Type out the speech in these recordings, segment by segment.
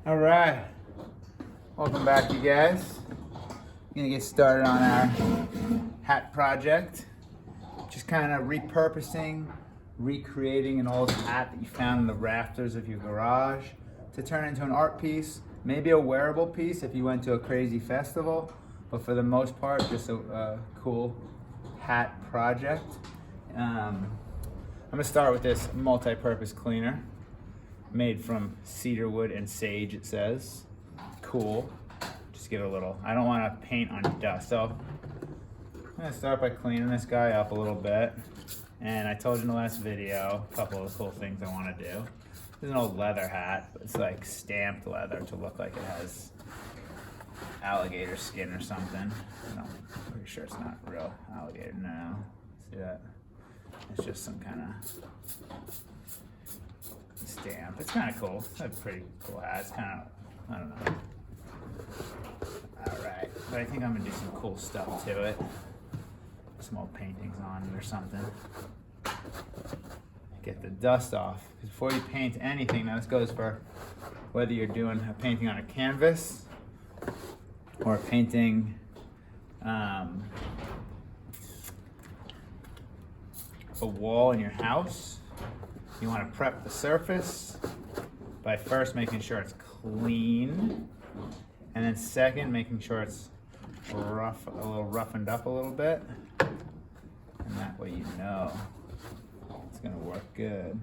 All right, welcome back, you guys. Gonna get started on our hat project. Just kind of repurposing, recreating an old hat that you found in the rafters of your garage to turn into an art piece, maybe a wearable piece if you went to a crazy festival, but for the most part, just a cool hat project. I'm gonna start with this multi-purpose cleaner made from cedar wood and sage, it says. Cool. Just give it a little, I don't want to paint on dust, so I'm gonna start by cleaning this guy up a little bit. And I told you in the last video a couple of cool things I want to do. This is an old leather hat, but it's like stamped leather to look like it has alligator skin or something. I'm pretty sure it's not real alligator. No, see that? It's just some kind of stamp. It's kind of cool. It's a pretty cool hat. It's kind of, I don't know. All right, but I think I'm gonna do some cool stuff to it. Some old paintings on it or something. Get the dust off. Before you paint anything, now this goes for whether you're doing a painting on a canvas or painting a wall in your house. You want to prep the surface by first making sure it's clean, and then second making sure it's rough, a little roughened up a little bit, and that way you know it's gonna work good.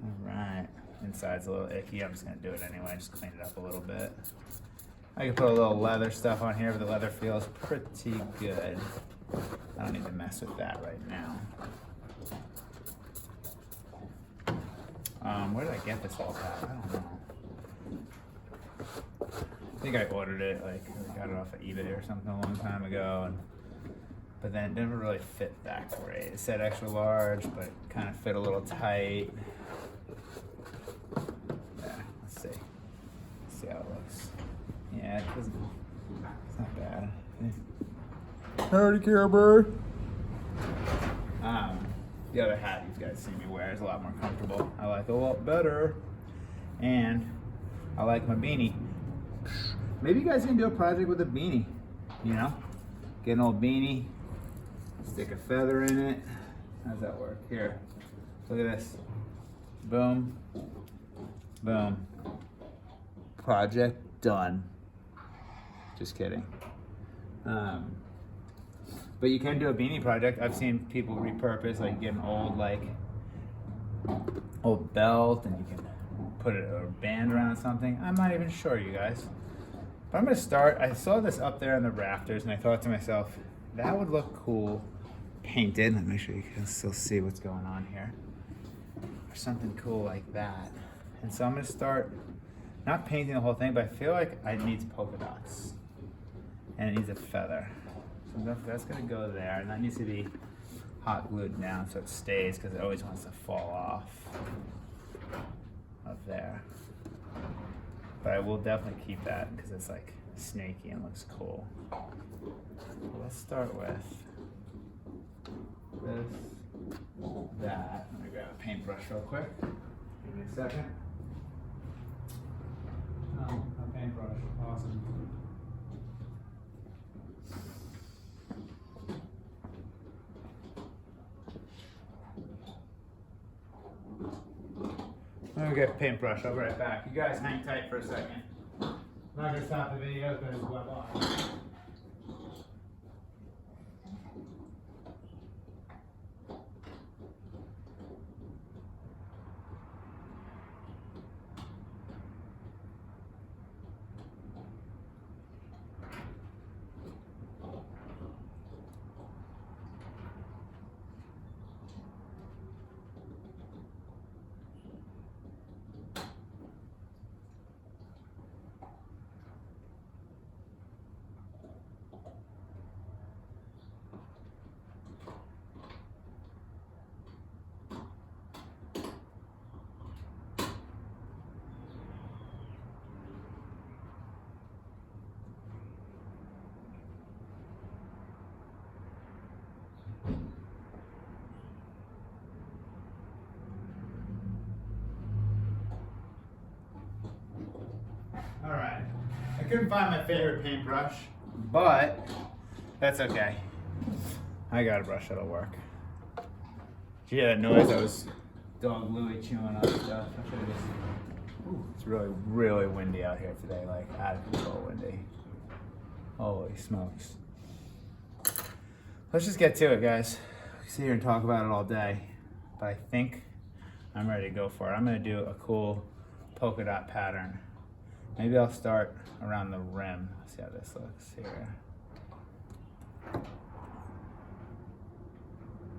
All right, inside's a little icky. I'm just gonna do it anyway. Just clean it up a little bit. I can put a little leather stuff on here, but the leather feels pretty good. I don't need to mess with that right now. Where did I get this old hat? I don't know. I think I ordered it, like I got it off of eBay or something a long time ago, but then it never really fit that great. It said extra large, but it kind of fit a little tight. Yeah, let's see. Let's see how it looks. Yeah, it's not bad. Howdy, Caribou. The other hat you guys see me wear is a lot more comfortable. I like it a lot better. And I like my beanie. Maybe you guys can do a project with a beanie, you know? Get an old beanie, stick a feather in it. How's that work? Here, look at this. Boom, boom. Project done. Just kidding. But you can do a beanie project. I've seen people repurpose, like get an old belt, and you can put a band around something. I'm not even sure, you guys. But I'm gonna start. I saw this up there in the rafters, and I thought to myself, that would look cool painted. Let me make sure you can still see what's going on here. Or something cool like that. And so I'm gonna start, not painting the whole thing, but I feel like it needs polka dots. And it needs a feather. So that's gonna go there, and that needs to be hot glued down so it stays, because it always wants to fall off of there. But I will definitely keep that because it's like snaky and looks cool. So let's start with this, that. Let me grab a paintbrush real quick. Give me a second. Oh, a paintbrush, awesome. I'm gonna get a paintbrush. I'll be right back. You guys hang tight for a second. I'm not gonna stop the video because it's web on. I couldn't find my favorite paintbrush, but that's okay. I got a brush that'll work. Did you hear that noise? That was dog Louie chewing on stuff. I should have just... Ooh, it's really, really windy out here today, like out of control windy. Holy smokes. Let's just get to it, guys. We can sit here and talk about it all day, but I think I'm ready to go for it. I'm gonna do a cool polka dot pattern. Maybe I'll start around the rim. Let's see how this looks here.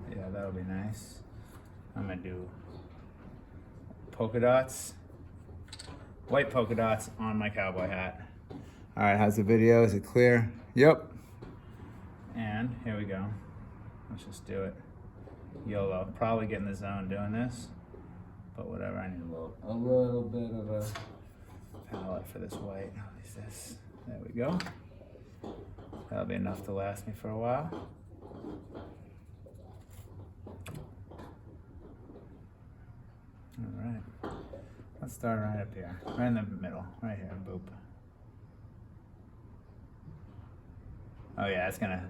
Yeah, that'll be nice. I'm gonna do polka dots, white polka dots on my cowboy hat. All right, how's the video? Is it clear? Yep. And here we go. Let's just do it. YOLO. Probably get in the zone doing this, but whatever. I need a little bit of a palette for this white. How is this? There we go. That'll be enough to last me for a while. All right. Let's start right up here, right in the middle, right here. Boop. Oh yeah, it's gonna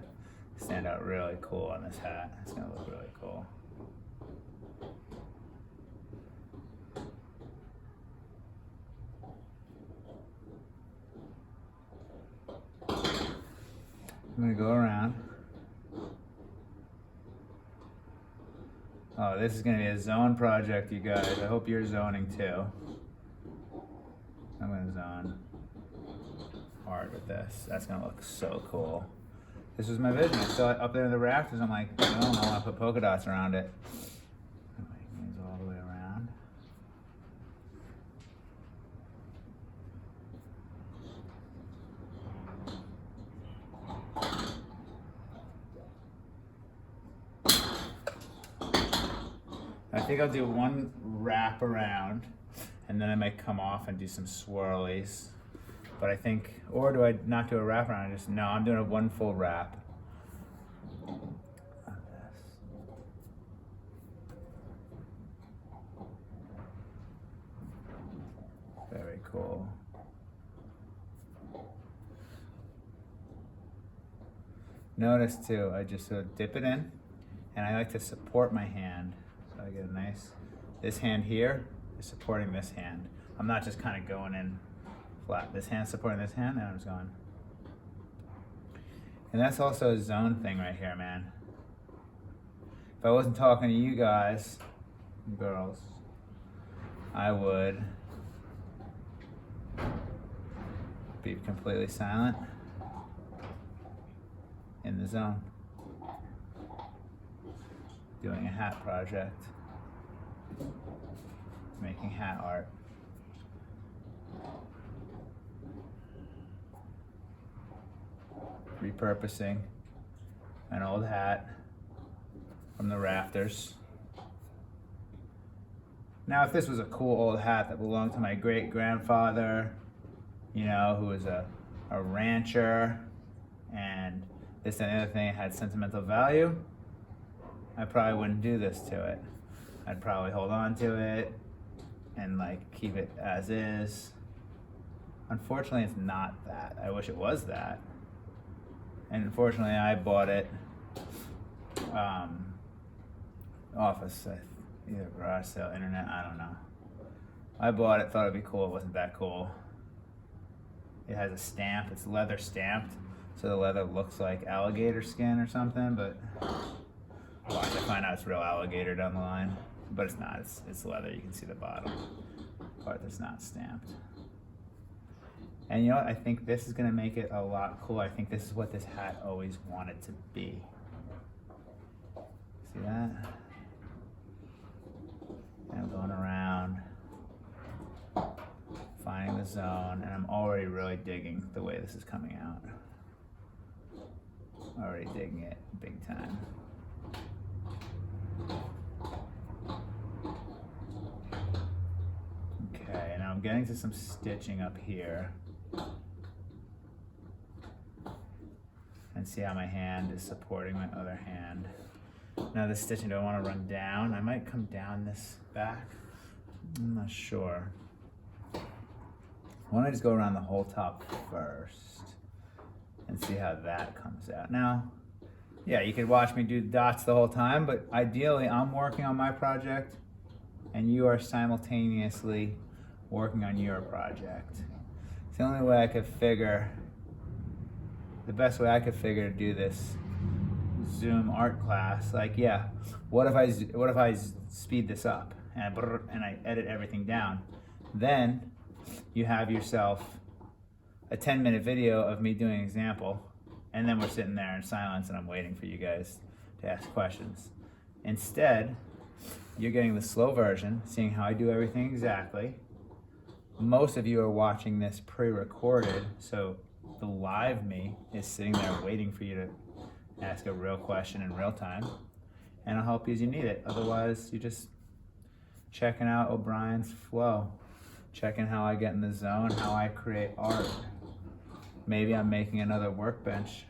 stand out really cool on this hat. It's gonna look really cool. I'm gonna go around. Oh, this is gonna be a zone project, you guys. I hope you're zoning too. I'm gonna zone hard with this. That's gonna look so cool. This was my vision. I saw it up there in the rafters. I'm like, I wanna put polka dots around it. Make these all the way around. I think I'll do one wrap around, and then I might come off and do some swirlies. But I think, or do I not do a wrap around? No, I'm doing a one full wrap. Very cool. Notice too, I just sort of dip it in, and I like to support my hand. So I get a nice, this hand here is supporting this hand. I'm not just kind of going in flat. This hand supporting this hand, and I'm just going. And that's also a zone thing right here, man. If I wasn't talking to you guys, girls, I would be completely silent in the zone, doing a hat project, making hat art. Repurposing an old hat from the rafters. Now, if this was a cool old hat that belonged to my great grandfather, you know, who was a rancher, and this and the other thing had sentimental value, I probably wouldn't do this to it. I'd probably hold on to it and like keep it as is. Unfortunately, it's not that. I wish it was that. And unfortunately, I bought it off of either garage sale, internet, I don't know. I bought it, thought it'd be cool. It wasn't that cool. It has a stamp. It's leather stamped, so the leather looks like alligator skin or something. But watch, I find out it's real alligator down the line. But it's not. It's leather. You can see the bottom part that's not stamped. And you know what? I think this is gonna make it a lot cooler. I think this is what this hat always wanted to be. See that? And I'm going around, finding the zone, and I'm already really digging the way this is coming out. Already digging it big time. Okay, now I'm getting to some stitching up here. And see how my hand is supporting my other hand. Now this stitching, do I want to run down? I might come down this back. I'm not sure. Why don't I just go around the whole top first and see how that comes out. Now, yeah, you could watch me do dots the whole time, but ideally I'm working on my project and you are simultaneously working on your project. It's the only way I could figure, the best way I could figure to do this Zoom art class. Like, yeah, what if I speed this up and I edit everything down? Then you have yourself a 10-minute video of me doing an example, and then we're sitting there in silence and I'm waiting for you guys to ask questions. Instead, you're getting the slow version, seeing how I do everything exactly. Most of you are watching this pre-recorded, so the live me is sitting there waiting for you to ask a real question in real time, and I'll help you as you need it. Otherwise, you're just checking out O'Brien's flow, checking how I get in the zone, how I create art. Maybe I'm making another workbench,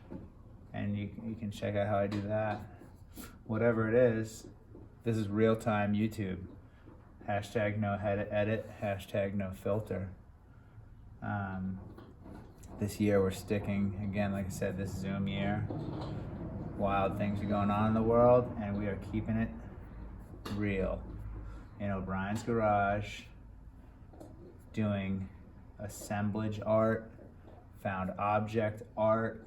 and you can check out how I do that. Whatever it is, this is real-time YouTube. Hashtag no edit, hashtag no filter. This year we're sticking, again, like I said, this Zoom year. Wild things are going on in the world, and we are keeping it real. In O'Brien's garage, doing assemblage art, found object art,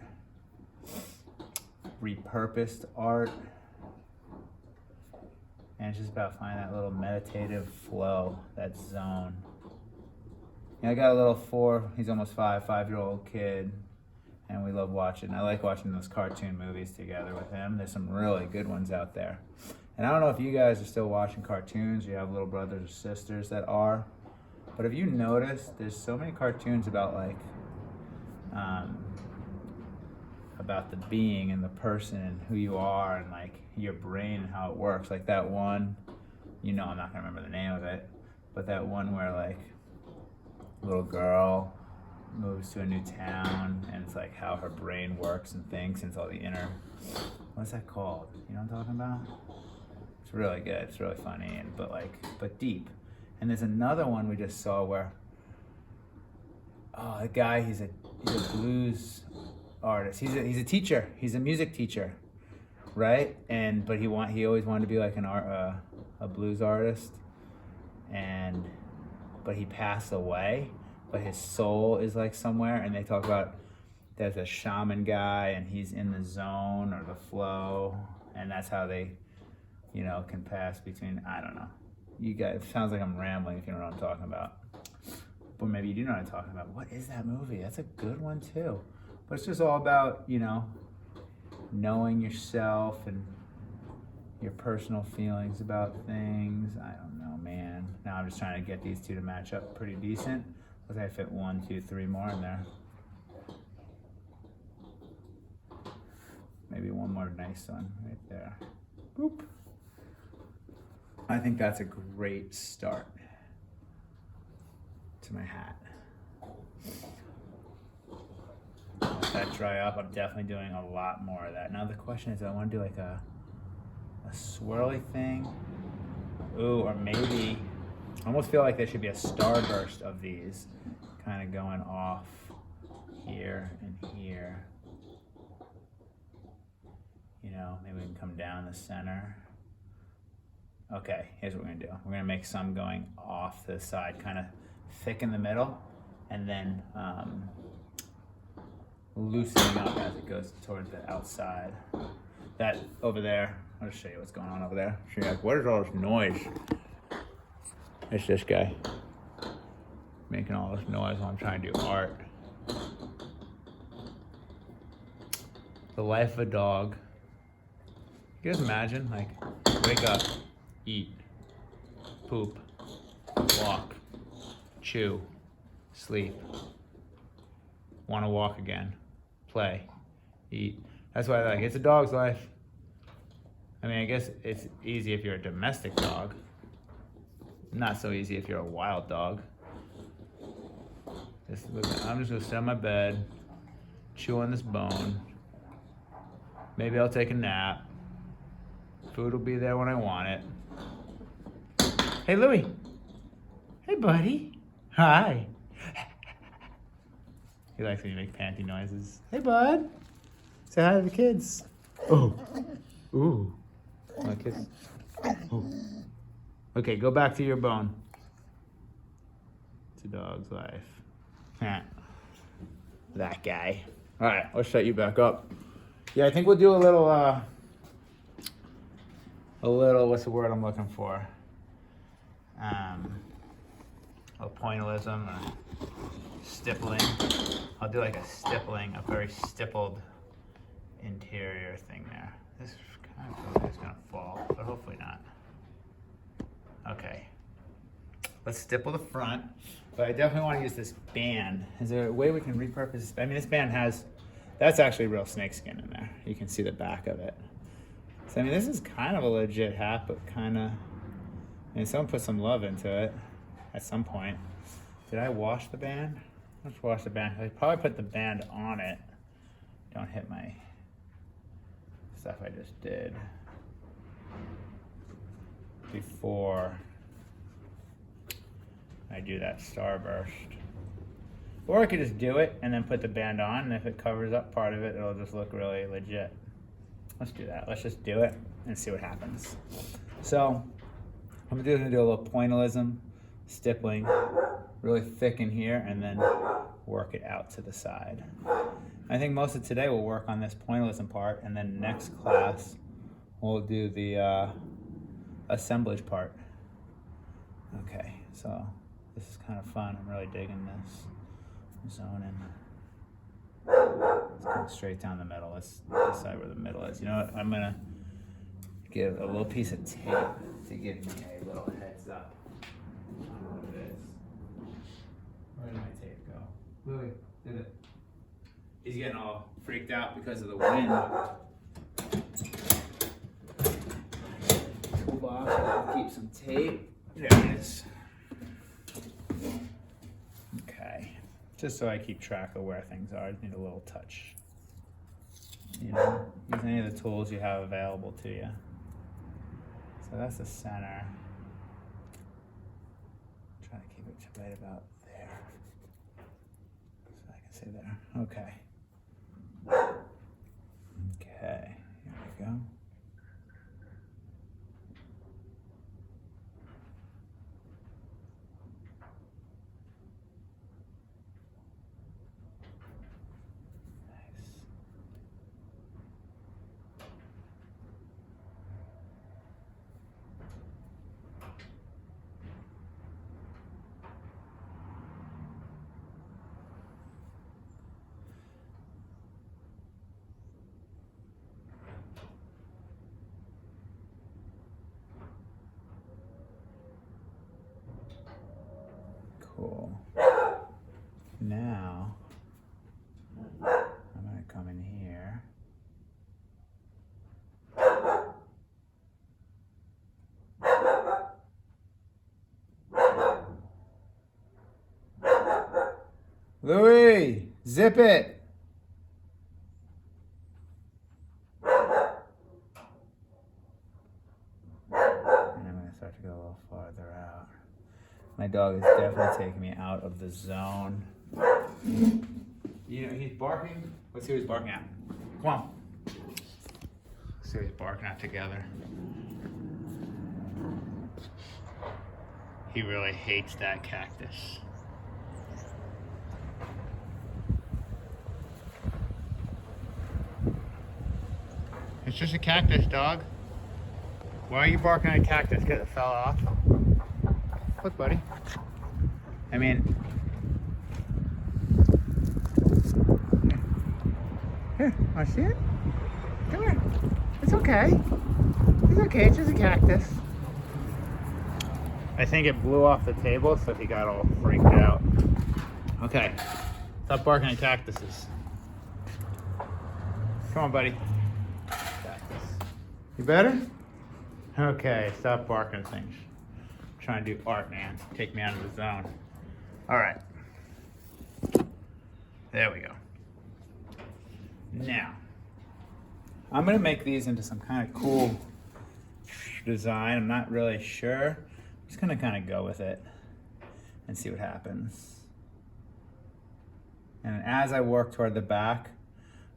repurposed art, and it's just about finding that little meditative flow, that zone. I got a little he's almost 5-year-old kid, and we love watching. I like watching those cartoon movies together with him. There's some really good ones out there. And I don't know if you guys are still watching cartoons, you have little brothers or sisters that are, but have you noticed there's so many cartoons about about the being and the person and who you are and like your brain and how it works. Like that one, I'm not gonna remember the name of it, but that one where like a little girl moves to a new town and it's like how her brain works and thinks, and it's all the inner, what's that called? You know what I'm talking about? It's really good, it's really funny, but deep. And there's another one we just saw where, the guy, he's a blues artist. He's a teacher. He's a music teacher, right? But he always wanted to be like a blues artist, but he passed away. But his soul is like somewhere, and they talk about there's a shaman guy, and he's in the zone or the flow, and that's how they, can pass between. I don't know. You guys, it sounds like I'm rambling if you know what I'm talking about. Or maybe you do know what I'm talking about. What is that movie? That's a good one too. But it's just all about, knowing yourself and your personal feelings about things. I don't know, man. Now I'm just trying to get these two to match up pretty decent. Let's say I fit 1, 2, 3 more in there. Maybe one more nice one right there. Boop. I think that's a great start to my hat. Let that dry up. I'm definitely doing a lot more of that. Now the question is, do I want to do like a swirly thing? Ooh, or maybe, I almost feel like there should be a starburst of these kind of going off here and here. Maybe we can come down the center. Okay, here's what we're gonna do. We're gonna make some going off to the side, kind of thick in the middle, and then loosening up as it goes towards the outside. That over there, I'll just show you what's going on over there. So you're like, what is all this noise? It's this guy making all this noise while I'm trying to do art. The life of a dog. You guys imagine, like, wake up, eat, poop, walk, chew, sleep, want to walk again, play, eat. That's why it's a dog's life. I mean, I guess it's easy if you're a domestic dog. Not so easy if you're a wild dog. I'm just gonna sit on my bed, chew on this bone. Maybe I'll take a nap. Food will be there when I want it. Hey, Louie. Hey, buddy. Hi. He likes when you make panty noises. Hey, bud. Say hi to the kids. Oh. Ooh. Want a kiss? Oh. Okay, go back to your bone. It's a dog's life. That guy. All right, let's set you back up. Yeah, I think we'll do a little, what's the word I'm looking for? A pointillism or stippling. I'll do like a stippling, a very stippled interior thing there. This kind of feels like it's gonna fall, but hopefully not. Okay. Let's stipple the front, but I definitely want to use this band. Is there a way we can repurpose this? I mean, this band has, that's actually real snakeskin in there. You can see the back of it. So, I mean, this is kind of a legit hat, but kind of, I mean, someone put some love into it at some point. Did I wash the band? Let's wash the band. I probably put the band on it. Don't hit my stuff I just did before I do that starburst. Or I could just do it and then put the band on, and if it covers up part of it, it'll just look really legit. Let's do that. Let's just do it and see what happens. So I'm gonna do a little pointillism, stippling, really thick in here, and then work it out to the side. I think most of today we'll work on this pointillism part, and then next class we'll do the assemblage part. Okay, so this is kind of fun. I'm really digging this. Zone in. Let's go straight down the middle. Let's decide where the middle is. You know what? I'm gonna give a little piece of tape to give me a little heads up on what it is. Where did my tape go? Louie, did it? He's getting all freaked out because of the wind. Toolbox, keep some tape. There it is. Okay. Just so I keep track of where things are, I just need a little touch. You know, use any of the tools you have available to you. So that's the center. Try to keep it right about there. So I can see there. Okay. Okay, here we go. Cool. Now, I'm gonna come in here. Louie, zip it. And I'm gonna start to go a little farther out. My dog is definitely taking me out of the zone. You know, he's barking. Let's see what he's barking at. Come on. Let's see what he's barking at together. He really hates that cactus. It's just a cactus, dog. Why are you barking at a cactus? Because it fell off? Look, buddy. I mean, here, wanna see it? Come here. It's okay. It's okay, it's just a cactus. I think it blew off the table, so he got all freaked out. Okay, stop barking at cactuses. Come on, buddy. Cactus. You better? Okay, stop barking at things. Trying to do art, man. Take me out of the zone. All right. There we go. Now, I'm gonna make these into some kind of cool design. I'm not really sure. I'm just gonna kind of go with it and see what happens. And as I work toward the back,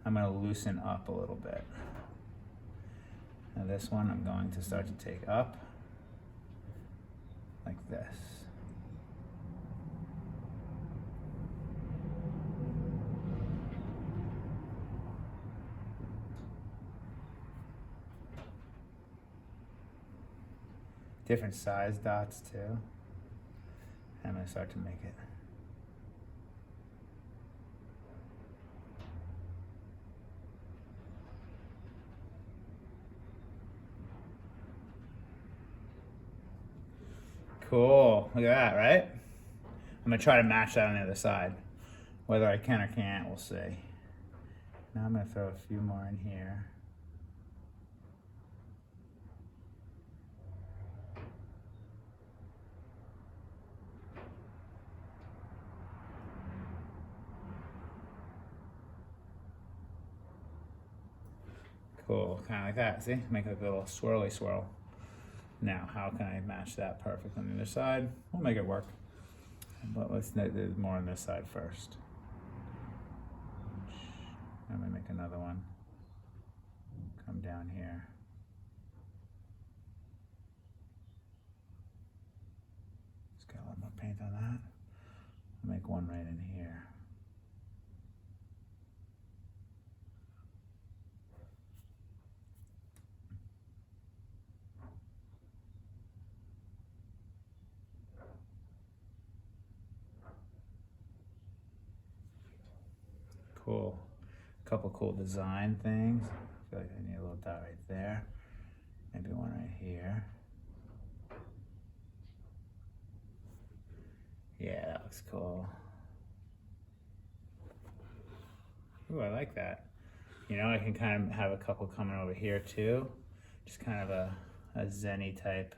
I'm going to loosen up a little bit. Now this one I'm going to start to take up like this. Different size dots too. I'm going to start to make it. Cool, look at that, right? I'm gonna try to match that on the other side. Whether I can or can't, we'll see. Now I'm gonna throw a few more in here. Cool, kind of like that, see? Make like a little swirly swirl. Now, how can I match that perfect on the other side? We'll make it work. But let's do more on this side first. I'm gonna make another one. Come down here. Just got a lot more paint on that. I'll make one right in here. Cool. A couple cool design things. I feel like I need a little dot right there. Maybe one right here. Yeah, that looks cool. Ooh, I like that. You know, I can kind of have a couple coming over here too. Just kind of a Zenny type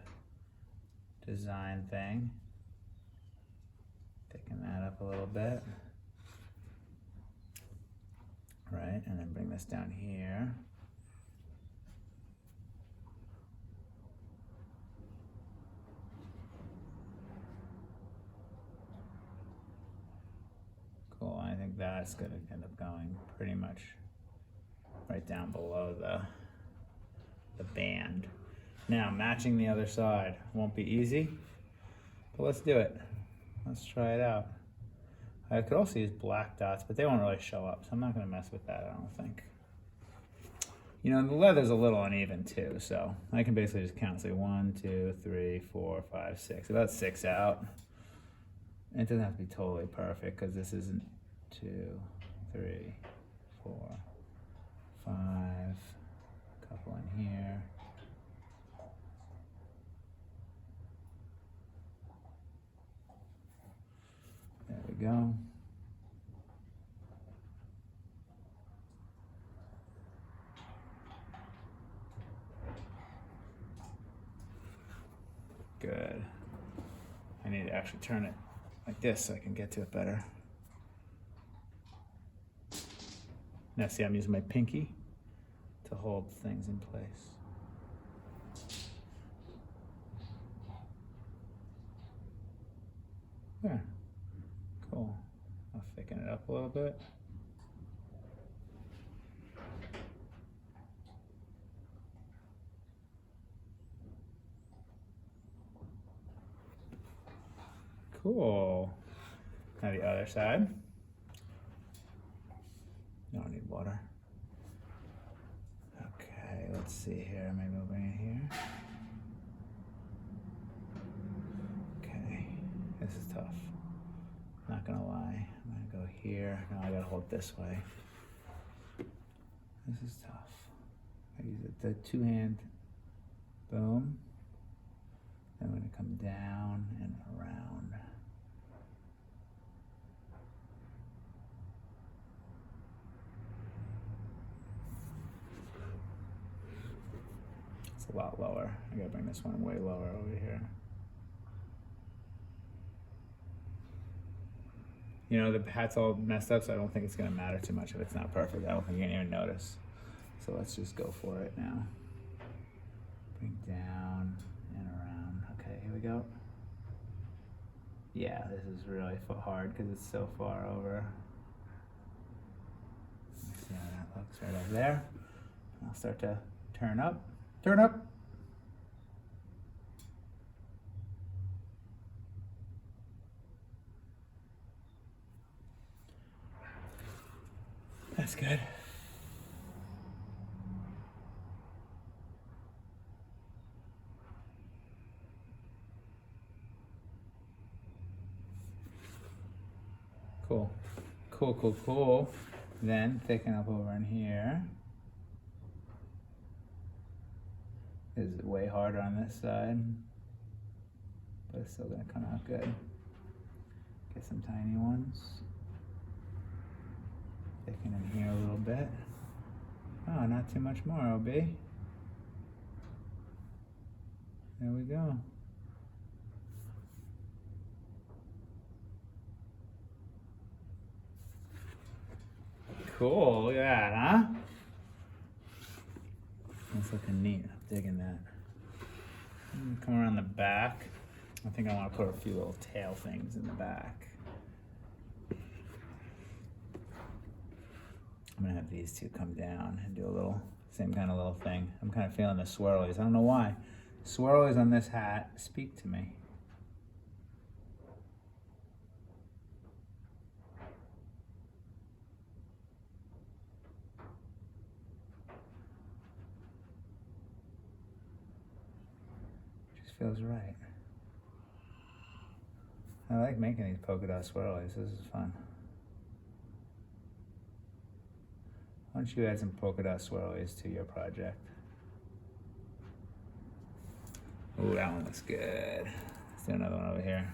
design thing. Thicken that up a little bit. Right, and then bring this down here. Cool, I think that's gonna end up going pretty much right down below the band. Now, matching the other side won't be easy, but let's do it. Let's try it out. I could also use black dots, but they won't really show up, so I'm not gonna mess with that, I don't think. You know, the leather's a little uneven too, so I can basically just count, say 1, 2, 3, 4, 5, 6, about 6 out. And it doesn't have to be totally perfect, because this isn't 2, 3, 4, 5, a couple in here. There we go. Good. I need to actually turn it like this so I can get to it better. Now see, I'm using my pinky to hold things in place. There. Cool. I'll thicken it up a little bit. Cool. Now the other side. No, I need water. Okay, let's see here. Maybe we'll bring it here. Okay, this is tough. Not gonna lie. I'm gonna go here. No, I gotta hold it this way. This is tough. I use the two-hand. Boom. Then I'm gonna come down and around. It's a lot lower. I gotta bring this one way lower over here. You know, the hat's all messed up, so I don't think it's gonna matter too much if it's not perfect. I don't think you're gonna even notice. So let's just go for it now. Bring down and around. Okay, here we go. Yeah, this is really hard because it's so far over. See how that looks right over there. I'll start to turn up. Turn up. That's good. Cool. Cool, cool, cool. Then thicken up over in here. This is way harder on this side, but it's still gonna come out good. Get some tiny ones. Thicken in here a little bit. Oh, not too much more, OB. There we go. Cool, look at that, huh? That's looking neat. I'm digging that. Come around the back. I think I want to put a few little tail things in the back. I'm gonna have these two come down and do a little, same kind of little thing. I'm kind of feeling the swirlies. I don't know why. Swirlies on this hat speak to me. Just feels right. I like making these polka dot swirlies. This is fun. Why don't you add some polka dot swirlies to your project? Ooh, that one looks good. Let's do another one over here.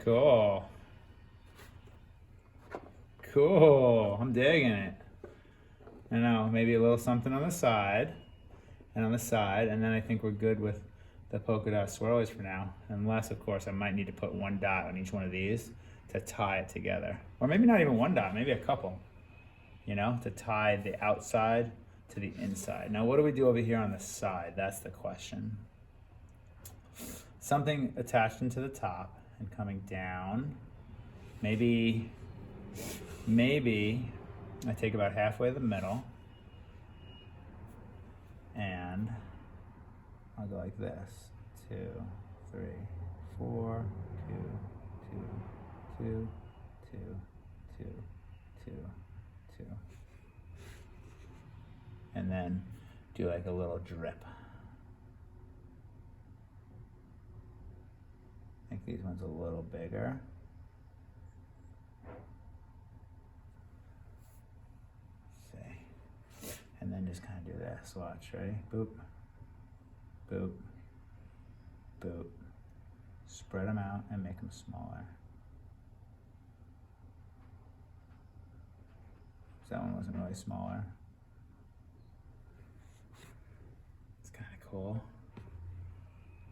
Cool. Cool. I'm digging it. I know, maybe a little something on the side and on the side, and then I think we're good with the polka dot swirlies for now. Unless, of course, I might need to put one dot on each one of these to tie it together. Or maybe not even one dot, maybe a couple, you know, to tie the outside to the inside. Now, what do we do over here on the side? That's the question. Something attached into the top and coming down. Maybe I take about halfway to the middle and I'll go like this. 2, 3, 4, 2, 2, 2, 2, 2, 2, 2. And then do like a little drip. Make these ones a little bigger. Let's see. And then just kind of do this. Watch, ready? Boop, boop, boop. Spread them out and make them smaller. So that one wasn't really smaller. It's kind of cool.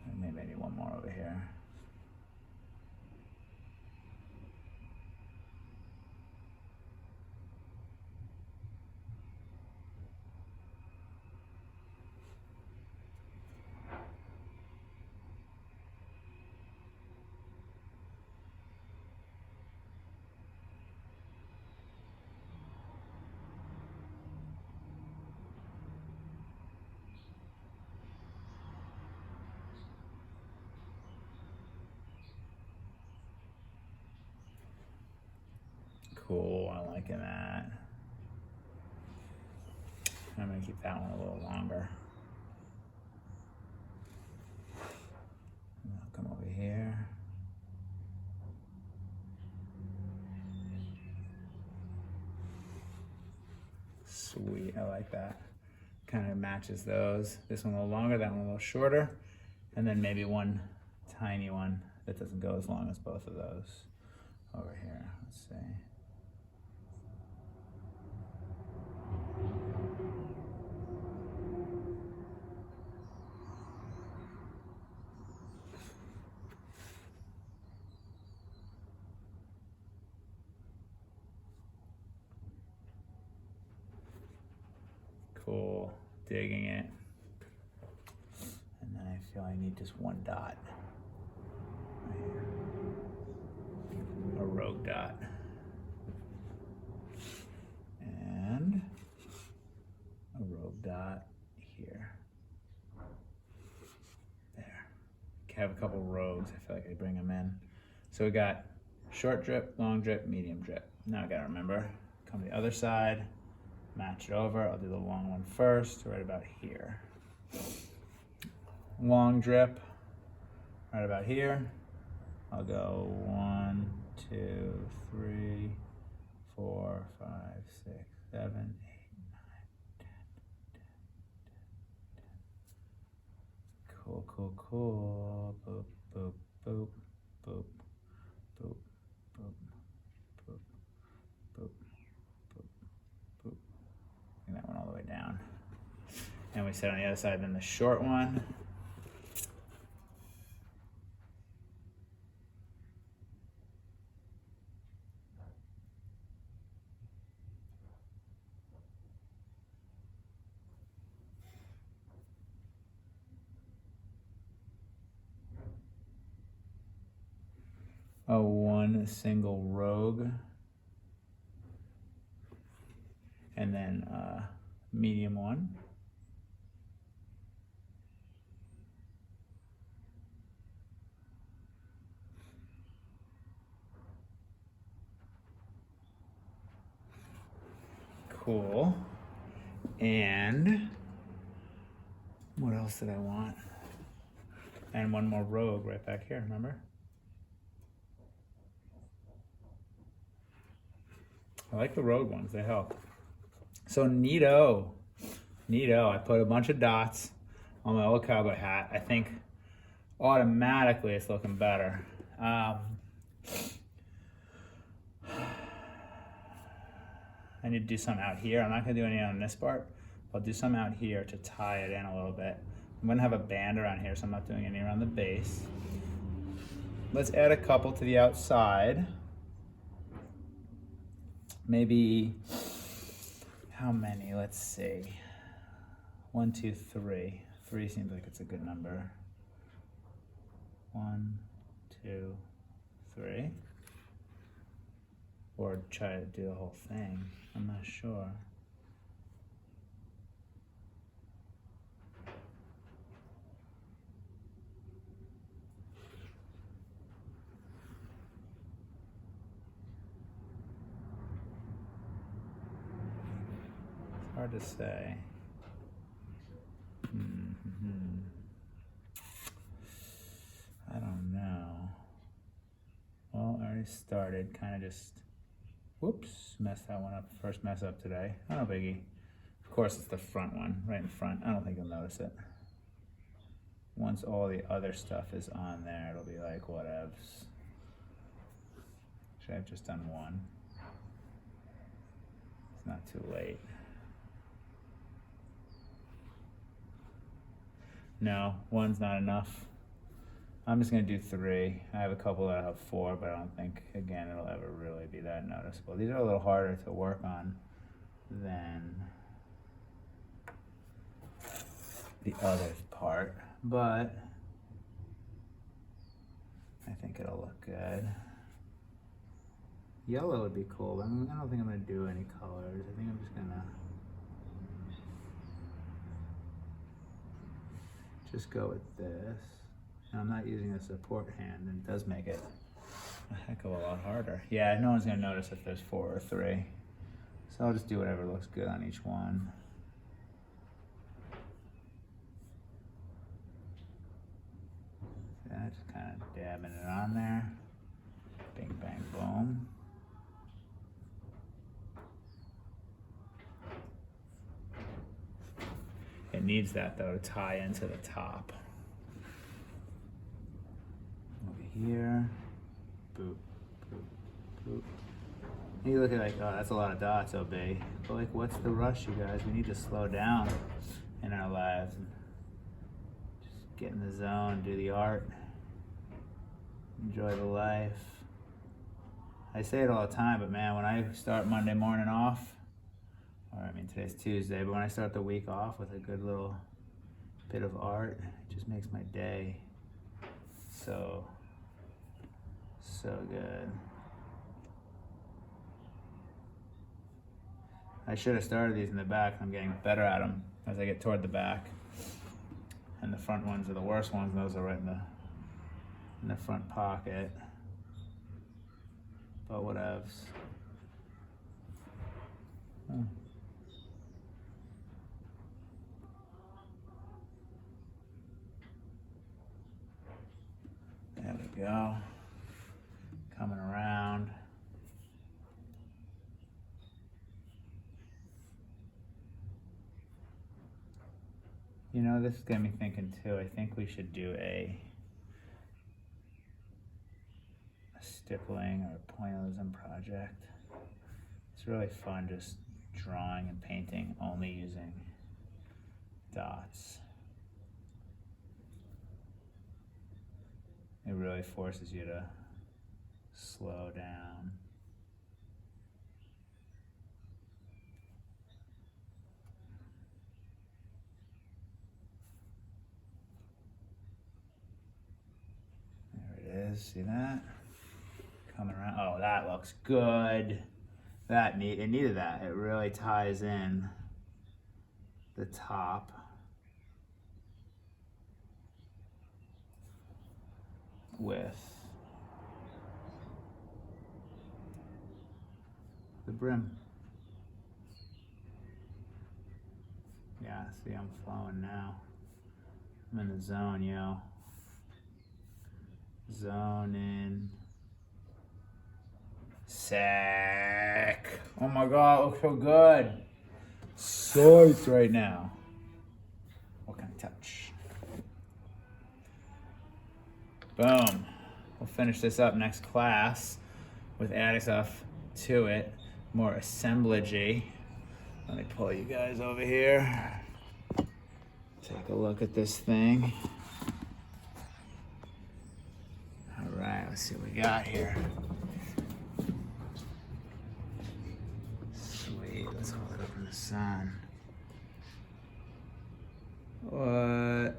And maybe I need one more over here. Cool, I'm liking that. I'm gonna keep that one a little longer. And I'll come over here. Sweet, I like that. Kind of matches those. This one a little longer, that one a little shorter. And then maybe one tiny one that doesn't go as long as both of those over here. Let's see. digging it. And then I feel I need just one dot right here. A rogue dot. And a rogue dot here. There. Have a couple rogues. I feel like I bring them in. So we got short drip, long drip, medium drip. Now I gotta remember, come to the other side, match it over. I'll do the long one first, right about here. Long drip, right about here. I'll go 1, 2, 3, 4, 5, 6, 7, 8, 9, 10, 10. Cool, cool, cool. Boop, boop, boop, boop, boop, boop, boop, boop, boop, boop. Bring that one all the way down. And we set on the other side, then the short one. One single rogue, and then medium one. Cool. And what else did I want? And one more rogue right back here, remember? I like the rogue ones, they help. So neato. I put a bunch of dots on my old cowboy hat. I think automatically it's looking better. I need to do some out here. I'm not gonna do any on this part. I'll do some out here to tie it in a little bit. I'm gonna have a band around here, so I'm not doing any around the base. Let's add a couple to the outside. Maybe, how many? Let's see. 1, 2, 3. 3 seems like it's a good number. 1, 2, 3. Or try to do the whole thing. I'm not sure. It's hard to say. I don't know. Well, I already started, kind of just, whoops, messed that one up. First mess up today. Oh, no biggie. Of course, it's the front one, right in front. I don't think you'll notice it. Once all the other stuff is on there, it'll be like, whatevs. Should I have just done one? It's not too late. No, one's not enough. I'm just gonna do 3. I have a couple that have 4, but I don't think, again, it'll ever really be that noticeable. These are a little harder to work on than the other part, but I think it'll look good. Yellow would be cool, but I don't think I'm gonna do any colors. I think I'm just gonna go with this. And I'm not using a support hand, and it does make it a heck of a lot harder. Yeah, no one's gonna notice if there's 4 or 3. So I'll just do whatever looks good on each one. Yeah, just kind of dabbing it on there. Bing, bang, boom. It needs that though to tie into the top. Over here, boop, boop, boop. And you look at like, oh, that's a lot of dots, OB. But like, what's the rush, you guys? We need to slow down in our lives and just get in the zone, do the art, enjoy the life. I say it all the time, but man, when I start Monday morning off, or I mean today's Tuesday, but when I start the week off with a good little bit of art, it just makes my day so good. I should have started these in the back. I'm getting better at them as I get toward the back. And the front ones are the worst ones, and those are right in the front pocket. But whatevs. There we go. Coming around. You know, this got me thinking too. I think we should do a stippling or pointillism project. It's really fun just drawing and painting only using dots. It really forces you to slow down. There it is, see that? Coming around, oh, that looks good. It needed that. It really ties in the top. With the brim. Yeah, see, I'm flowing now. I'm in the zone, yo. Zone in. Sick. Oh my God, it looks so good. Sick right now. What can I touch? Boom. We'll finish this up next class with adding stuff to it. More assemblage-y. Let me pull you guys over here. Take a look at this thing. All right, let's see what we got here. Sweet, let's hold it up in the sun. What?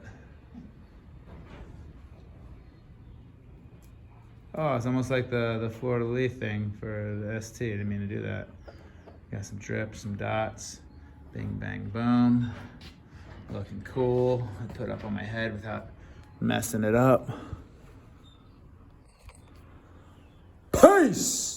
Oh, it's almost like the Florida Leaf thing for the ST. Didn't mean to do that. Got some drips, some dots. Bing, bang, boom. Looking cool. I put it up on my head without messing it up. Peace!